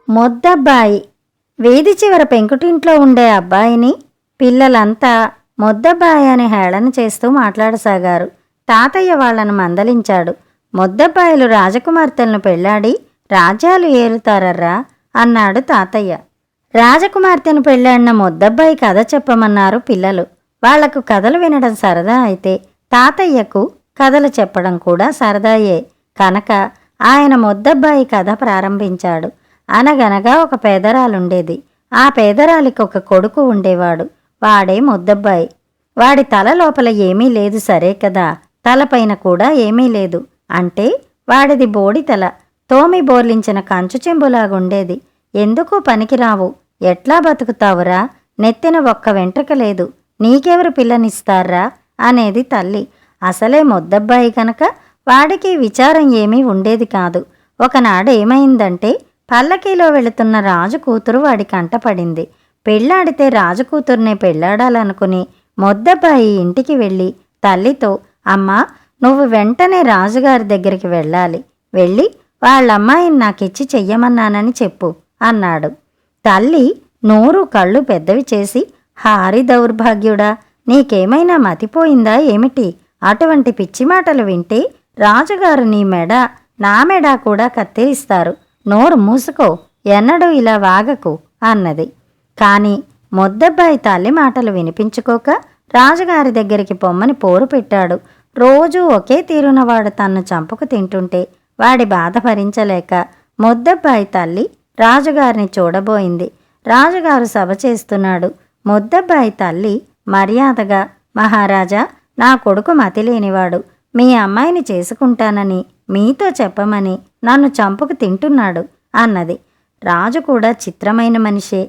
మొద్దబ్బాయి. వీధి చివర పెంకుటింట్లో ఉండే అబ్బాయిని పిల్లలంతా మొద్దబ్బాయి అని హేళన చేస్తూ మాట్లాడసాగారు. తాతయ్య వాళ్లను మందలించాడు. మొద్దబ్బాయిలు రాజకుమార్తెలను పెళ్లాడి రాజ్యాలు ఏలుతారర్రా అన్నాడు తాతయ్య. రాజకుమార్తెను పెళ్లాడిన మొద్దబ్బాయి కథ చెప్పమన్నారు పిల్లలు. వాళ్లకు కథలు వినడం సరదా అయితే తాతయ్యకు కథలు చెప్పడం కూడా సరదాయే కనుక ఆయన మొద్దబ్బాయి కథ ప్రారంభించాడు. అనగనగా ఒక పేదరాలుండేది. ఆ పేదరాలికి ఒక కొడుకు ఉండేవాడు. వాడే మొద్దబ్బాయి. వాడి తల లోపల ఏమీ లేదు సరే కదా, తలపైన కూడా ఏమీ లేదు. అంటే వాడిది బోడి తల, తోమి బోర్లించిన కంచు చెంబులాగుండేది. ఎందుకు పనికిరావు, ఎట్లా బతుకుతావురా, నెత్తిన ఒక్క వెంట్రుక లేదు, నీకెవరు పిల్లనిస్తారా అనేది తల్లి. అసలే మొద్దబ్బాయి కనుక వాడికి విచారం ఏమీ ఉండేది కాదు. ఒకనాడేమైందంటే పల్లకీలో వెళుతున్న రాజు కూతురు వాడి కంటపడింది. పెళ్లాడితే రాజుకూతుర్నే పెళ్లాడాలనుకుని మొద్దబ్బాయి ఇంటికి వెళ్ళి తల్లితో, అమ్మా, నువ్వు వెంటనే రాజుగారి దగ్గరికి వెళ్ళాలి, వెళ్ళి వాళ్ళమ్మాయిని నాకిచ్చి చెయ్యమన్నానని చెప్పు అన్నాడు. తల్లి నోరు కళ్ళు పెద్దవి చేసి, హారి దౌర్భాగ్యుడా, నీకేమైనా మతిపోయిందా ఏమిటి? అటువంటి పిచ్చి మాటలు వింటే రాజుగారు నీ మెడ నా మెడ కూడా కత్తిరిస్తారు. నోరు మూసుకో, ఎన్నడూ ఇలా వాగకు అన్నది. కాని మొద్దబ్బాయి తల్లి మాటలు వినిపించుకోక రాజుగారి దగ్గరికి పొమ్మని పోరు పెట్టాడు. రోజూ ఒకే తీరున వాడు తన్ను చంపుకు తింటుంటే వాడి బాధ భరించలేక మొద్దబ్బాయి తల్లి రాజుగారిని చూడబోయింది. రాజుగారు సభ చేస్తున్నాడు. మొద్దబ్బాయి తల్లి మర్యాదగా, మహారాజా, నా కొడుకు మతిలేనివాడు, మీ అమ్మాయిని చేసుకుంటానని మీతో చెప్పమని నన్ను చంపుకు తింటున్నాడు అన్నది. రాజు కూడా చిత్రమైన మనిషే.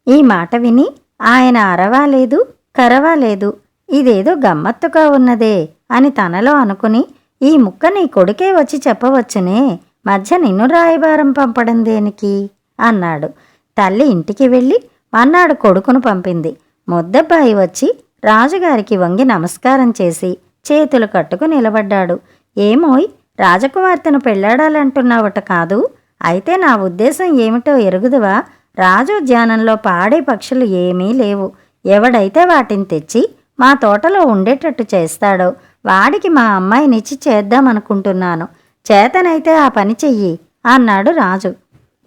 ఈ మాట విని ఆయన అరవాలేదు, కరవాలేదు. ఇదేదో గమ్మత్తుగా ఉన్నదే అని తనలో అనుకుని, ఈ ముక్క నీ కొడుకే వచ్చి చెప్పవచ్చునే, మధ్య నిన్ను రాయబారం పంపడం దేనికి అన్నాడు. తల్లి ఇంటికి వెళ్ళి మన్నాడు కొడుకును పంపింది. మొద్దబ్బాయి వచ్చి రాజుగారికి వంగి నమస్కారం చేసి చేతులు కట్టుకు నిలబడ్డాడు. ఏమోయ్, రాజకుమార్తెను పెళ్లాడాలంటున్నావట కాదు? అయితే నా ఉద్దేశం ఏమిటో ఎరుగుదువా? రాజోద్యానంలో పాడే పక్షులు ఏమీ లేవు. ఎవడైతే వాటిని తెచ్చి మా తోటలో ఉండేటట్టు చేస్తాడో వాడికి మా అమ్మాయినిచ్చి చేద్దామనుకుంటున్నాను. చేతనైతే ఆ పని చెయ్యి అన్నాడు రాజు.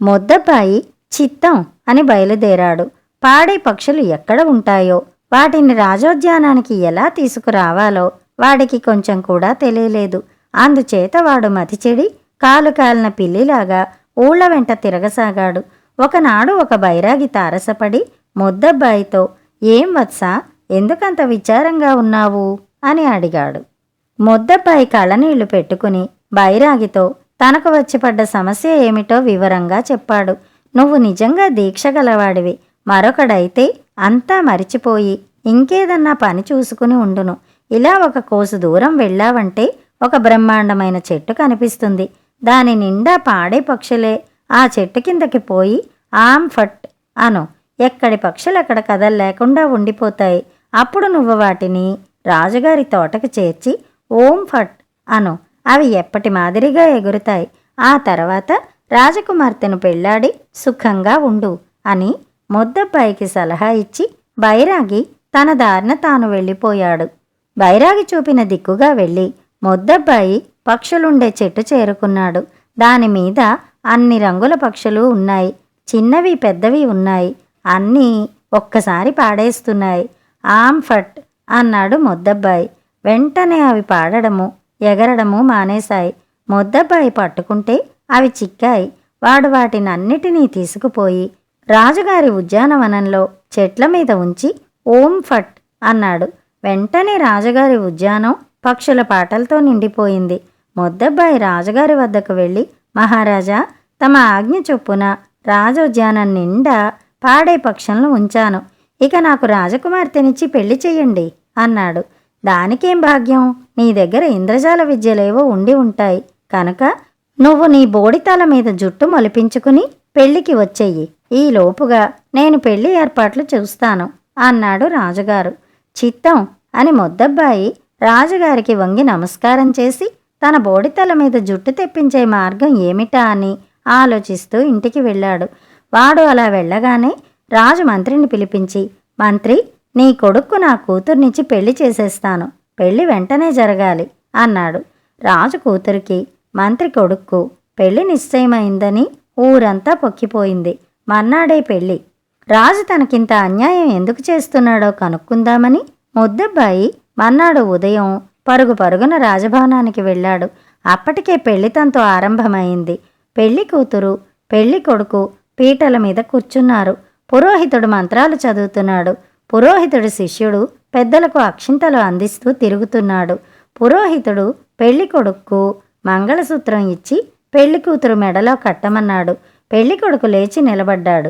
మొద్దబ్బాయి చిత్తం అని బయలుదేరాడు. పాడే పక్షులు ఎక్కడ ఉంటాయో, వాటిని రాజోద్యానానికి ఎలా తీసుకురావాలో వాడికి కొంచెం కూడా తెలియలేదు. అందుచేత వాడు మతిచెడి కాలు కాలిన పిల్లిలాగా ఊళ్ళ వెంట తిరగసాగాడు. ఒకనాడు ఒక బైరాగి తారసపడి మొద్దబ్బాయితో, ఏం వత్సా, ఎందుకంత విచారంగా ఉన్నావు అని అడిగాడు. మొద్దబ్బాయి కళ్ళనీళ్లు పెట్టుకుని బైరాగితో తనకు వచ్చిపడ్డ సమస్య ఏమిటో వివరంగా చెప్పాడు. నువ్వు నిజంగా దీక్ష గలవాడివి. మరొకడైతే అంతా మరిచిపోయి ఇంకేదన్నా పని చూసుకుని ఉండును. ఇలా ఒక కోసు దూరం వెళ్ళావంటే ఒక బ్రహ్మాండమైన చెట్టు కనిపిస్తుంది. దాని నిండా పాడే పక్షులే. ఆ చెట్టు కిందకి పోయి ఆం ఫట్ అను. ఎక్కడి పక్షులెక్కడ కదల్లేకుండా ఉండిపోతాయి. అప్పుడు నువ్వు వాటిని రాజుగారి తోటకు చేర్చి ఓం ఫట్ అను. అవి ఎప్పటి మాదిరిగా ఎగురుతాయి. ఆ తర్వాత రాజకుమార్తెను పెళ్లాడి సుఖంగా ఉండు అని మొద్దబ్బాయికి సలహా ఇచ్చి బైరాగి తన దారిన తాను వెళ్ళిపోయాడు. బైరాగి చూపిన దిక్కుగా వెళ్ళి మొద్దబ్బాయి పక్షులుండే చెట్టు చేరుకున్నాడు. దానిమీద అన్ని రంగుల పక్షులు ఉన్నాయి. చిన్నవి పెద్దవి ఉన్నాయి. అన్నీ ఒక్కసారి పాడేస్తున్నాయి. ఆం ఫట్ అన్నాడు మొద్దబ్బాయి. వెంటనే అవి పాడడము ఎగరడము మానేశాయి. మొద్దబ్బాయి పట్టుకుంటే అవి చిక్కాయి. వాడు వాటినన్నిటినీ తీసుకుపోయి రాజుగారి ఉద్యానవనంలో చెట్ల మీద ఉంచి ఓం ఫట్ అన్నాడు. వెంటనే రాజుగారి ఉద్యానం పక్షుల పాటలతో నిండిపోయింది. మొద్దబ్బాయి రాజుగారి వద్దకు వెళ్ళి, మహారాజా, తమ ఆజ్ఞ చొప్పున రాజోద్యానం నిండా పాడే పక్షులను ఉంచాను. ఇక నాకు రాజకుమార్తెనిచ్చి పెళ్లి చెయ్యండి అన్నాడు. దానికేం భాగ్యం, నీ దగ్గర ఇంద్రజాల విద్యలేవో ఉండి ఉంటాయి కనుక నువ్వు నీ బోడితల మీద జుట్టు మొలిపించుకుని పెళ్లికి వచ్చెయ్యి. ఈ లోపుగా నేను పెళ్లి ఏర్పాట్లు చూస్తాను అన్నాడు రాజుగారు. చిత్తం అని మొద్దబ్బాయి రాజుగారికి వంగి నమస్కారం చేసి తన బోడితల మీద జుట్టు తెప్పించే మార్గం ఏమిటా అని ఆలోచిస్తూ ఇంటికి వెళ్ళాడు. వాడు అలా వెళ్ళగానే రాజు మంత్రిని పిలిపించి, మంత్రి, నీ కొడుక్కు నా కూతుర్నిచ్చి పెళ్లి చేసేస్తాను, పెళ్లి వెంటనే జరగాలి అన్నాడు. రాజు కూతురికి మంత్రి కొడుక్కు పెళ్లి నిశ్చయమైందని ఊరంతా పొక్కిపోయింది. మన్నాడే పెళ్లి. రాజు తనకింత అన్యాయం ఎందుకు చేస్తున్నాడో కనుక్కుందామని ముద్దబ్బాయి మన్నాడు ఉదయం పరుగు పరుగున రాజభవనానికి వెళ్ళాడు. అప్పటికే పెళ్లితంతో ఆరంభమైంది. పెళ్లి కూతురు పెళ్లి కొడుకు పీటల మీద కూర్చున్నారు. పురోహితుడు మంత్రాలు చదువుతున్నాడు. పురోహితుడి శిష్యుడు పెద్దలకు అక్షింతలు అందిస్తూ తిరుగుతున్నాడు. పురోహితుడు పెళ్లి కొడుక్కు మంగళసూత్రం ఇచ్చి పెళ్లి కూతురు మెడలో కట్టమన్నాడు. పెళ్లి కొడుకు లేచి నిలబడ్డాడు.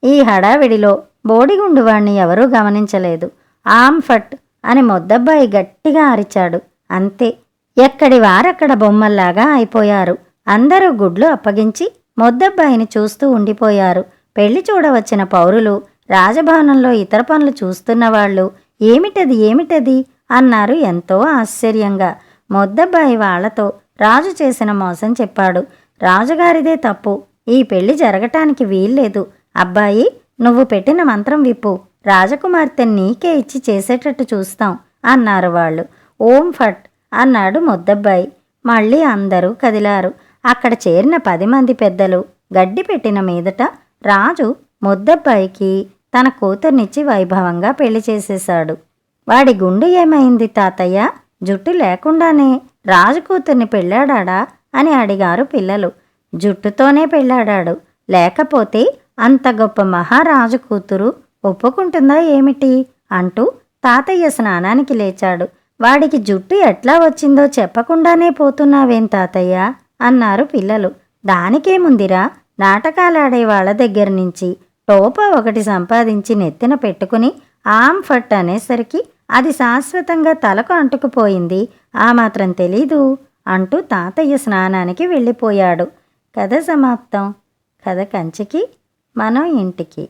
ఈ హడావిడిలో బోడిగుండువాణ్ణి ఎవరూ గమనించలేదు. ఆమ్ ఫట్ అని ముద్దబ్బాయి గట్టిగా అరిచాడు. అంతే, ఎక్కడి వారక్కడ బొమ్మల్లాగా అయిపోయారు. అందరూ గుడ్లు అప్పగించి ముద్దబ్బాయిని చూస్తూ ఉండిపోయారు. పెళ్లి చూడవచ్చిన పౌరులు, రాజభవనంలో ఇతర పనులు చూస్తున్నవాళ్లు ఏమిటది ఏమిటది అన్నారు ఎంతో ఆశ్చర్యంగా. ముద్దబ్బాయి వాళ్లతో రాజు చేసిన మోసం చెప్పాడు. రాజుగారిదే తప్పు, ఈ పెళ్లి జరగటానికి వీల్లేదు. అబ్బాయి, నువ్వు పెట్టిన మంత్రం విప్పు, రాజకుమార్తె నీకే ఇచ్చి చేసేటట్టు చూస్తాం అన్నారు వాళ్ళు. ఓం ఫట్ అన్నాడు ముద్దబ్బాయి. మళ్ళీ అందరూ కదిలారు. అక్కడ చేరిన 10 మంది పెద్దలు గడ్డి పెట్టిన మీదట రాజు ముద్దబ్బాయికి తన కూతుర్నిచ్చి వైభవంగా పెళ్లి చేసేశాడు. వాడి గుండు ఏమైంది తాతయ్య? జుట్టు లేకుండానే రాజు కూతుర్ని పెళ్ళాడా అని అడిగారు పిల్లలు. జుట్టుతోనే పెళ్ళాడాడు, లేకపోతే అంత గొప్ప మహారాజు కూతురు ఒప్పుకుంటుందా ఏమిటి అంటూ తాతయ్య స్నానానికి లేచాడు. వాడికి జుట్టు ఎట్లా వచ్చిందో చెప్పకుండానే పోతున్నావేం తాతయ్య అన్నారు పిల్లలు. దానికేముందిరా, నాటకాలాడే వాళ్ళ దగ్గర నుంచి టోపా ఒకటి సంపాదించి నెత్తిన పెట్టుకుని ఆమ్ ఫట్ అనేసరికి అది శాశ్వతంగా తలకు అంటుకుపోయింది, ఆ మాత్రం తెలీదు అంటూ తాతయ్య స్నానానికి వెళ్ళిపోయాడు. కథ సమాప్తం. కథ కంచికి, మనం ఇంటికి.